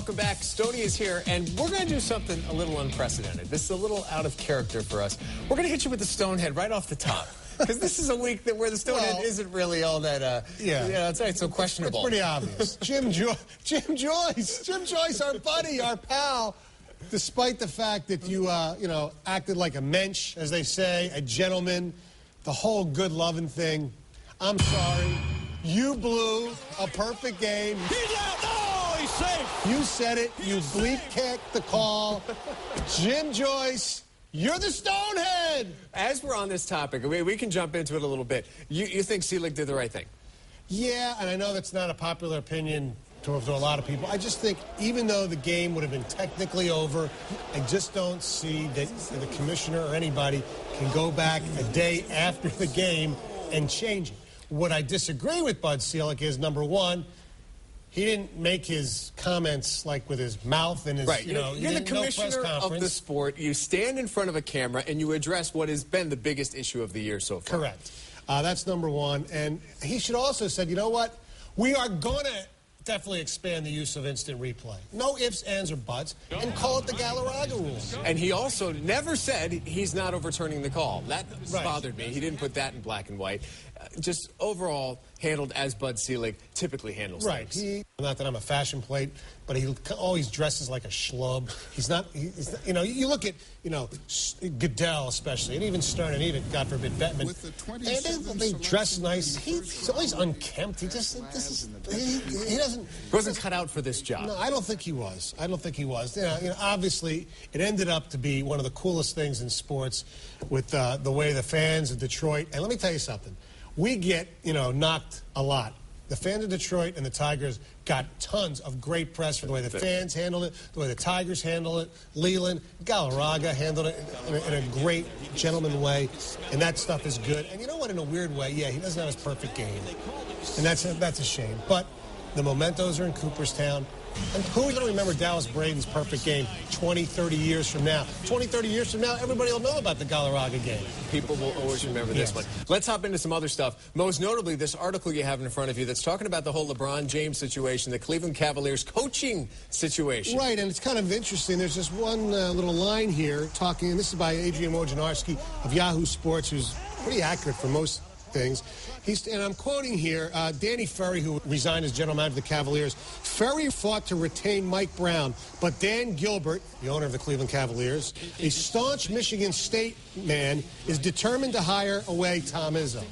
welcome back. Stoney is here, and we're going to do something a little unprecedented. This is a little out of character for us. We're going to hit you with the Stonehead right off the top. Because this is a week where the Stonehead isn't really all that, it's so questionable. It's pretty obvious. Jim Joyce, our buddy, our pal, despite the fact that you, acted like a mensch, as they say, a gentleman, the whole good loving thing, I'm sorry. You blew a perfect game. He's out! No, he's safe! You said it. You bleep-kicked the call. Jim Joyce, you're the Stonehead! As we're on this topic, we can jump into it a little bit. You think Selig did the right thing? Yeah, and I know that's not a popular opinion to a lot of people. I just think even though the game would have been technically over, I just don't see that the commissioner or anybody can go back a day after the game and change it. What I disagree with Bud Selig is, number one, he didn't make his comments like with his mouth and his, right. You're the commissioner of the sport. You stand in front of a camera and you address what has been the biggest issue of the year so far. Correct. That's number one. And he should also have said, you know what? We are going to definitely expand the use of instant replay. No ifs, ands, or buts, and call it the Galaragga rule. And he also never said he's not overturning the call. That bothered me. He didn't put that in black and white. Just overall handled as Bud Selig typically handles things. Not that I'm a fashion plate, but he always dresses like a schlub. He's not, you look at, Goodell especially, and even Stern, and even, God forbid, Bettman. And they dress nice. He's always unkempt. He doesn't. He wasn't cut out for this job. No, I don't think he was. Obviously, it ended up to be one of the coolest things in sports with the way the fans of Detroit. And let me tell you something. We get, knocked a lot. The fans of Detroit and the Tigers got tons of great press for the way the fans handled it, the way the Tigers handled it. Leland, Galaragga handled it in a great gentleman way, and that stuff is good. And you know what? In a weird way, he doesn't have his perfect game, and that's a shame. But the mementos are in Cooperstown. And who are going to remember Dallas Braden's perfect game 20, 30 years from now? 20, 30 years from now, everybody will know about the Galaragga game. People will always remember this one. Let's hop into some other stuff. Most notably, this article you have in front of you that's talking about the whole LeBron James situation, the Cleveland Cavaliers coaching situation. Right, and it's kind of interesting. There's just one little line here talking, and this is by Adrian Wojnarowski of Yahoo Sports, who's pretty accurate for most things. And I'm quoting here, Danny Ferry, who resigned as general manager of the Cavaliers. Ferry fought to retain Mike Brown, but Dan Gilbert, the owner of the Cleveland Cavaliers, a staunch Michigan State man, is determined to hire away Tom Izzo.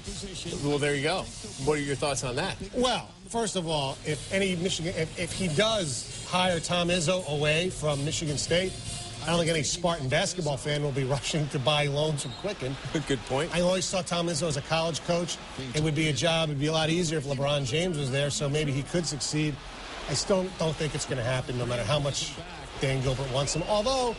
Well, there you go. What are your thoughts on that? Well, first of all, if he does hire Tom Izzo away from Michigan State, I don't think any Spartan basketball fan will be rushing to buy loans from Quicken. Good point. I always saw Tom Izzo as a college coach. It would be a lot easier if LeBron James was there, so maybe he could succeed. I still don't think it's going to happen, no matter how much Dan Gilbert wants him. Although,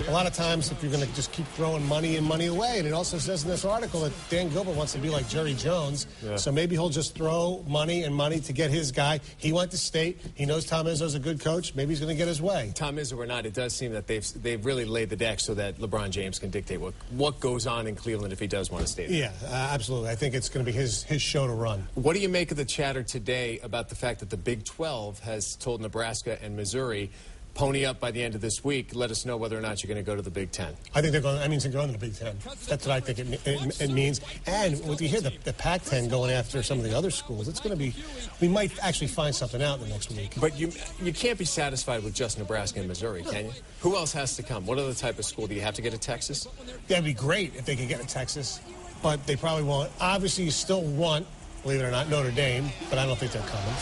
a lot of times, if you're going to just keep throwing money away, and it also says in this article that Dan Gilbert wants to be like Jerry Jones, so maybe he'll just throw money to get his guy. He went to State. He knows Tom Izzo's a good coach. Maybe he's going to get his way. Tom Izzo or not, it does seem that they've really laid the deck so that LeBron James can dictate what goes on in Cleveland if he does want to stay there. Yeah, absolutely. I think it's going to be his show to run. What do you make of the chatter today about the fact that the Big 12 has told Nebraska and Missouri, pony up by the end of this week, let us know whether or not you're going to go to the Big Ten? I think that means they're going to the Big Ten. That's what I think it means. And when you hear the Pac-10 going after some of the other schools, it's going to be, we might actually find something out in the next week. But you can't be satisfied with just Nebraska and Missouri, can you? Who else has to come? What other type of school? Do you have to get to Texas? That'd be great if they could get to Texas, but they probably won't. Obviously, you still want, believe it or not, Notre Dame, but I don't think they're coming.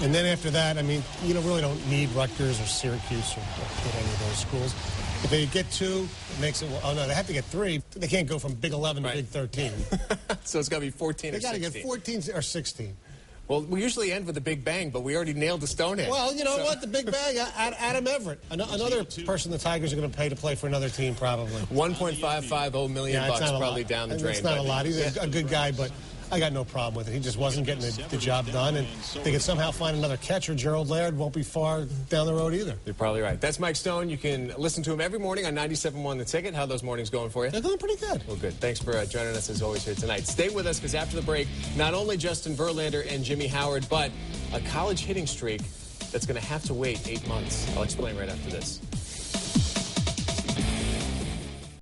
And then after that, I mean, really don't need Rutgers or Syracuse or any of those schools. If they get two, it makes it, oh no, they have to get three. They can't go from Big 11 to Big 13. So it's got to be 14 or 16. They got to get 14 or 16. Well, we usually end with a big bang, but we already nailed the Stonehead. Well, you know what? The big bang, Adam Everett. Another person the Tigers are going to pay to play for another team, probably. $1.550 million bucks probably down the drain. It's not a lot. He's a good guy, but I got no problem with it. He just wasn't getting the job done, and they could somehow find another catcher. Gerald Laird won't be far down the road either. You're probably right. That's Mike Stone. You can listen to him every morning on 97.1 The Ticket. How are those mornings going for you? They're going pretty good. Well, good. Thanks for joining us as always here tonight. Stay with us because after the break, not only Justin Verlander and Jimmy Howard, but a college hitting streak that's going to have to wait 8 months. I'll explain right after this.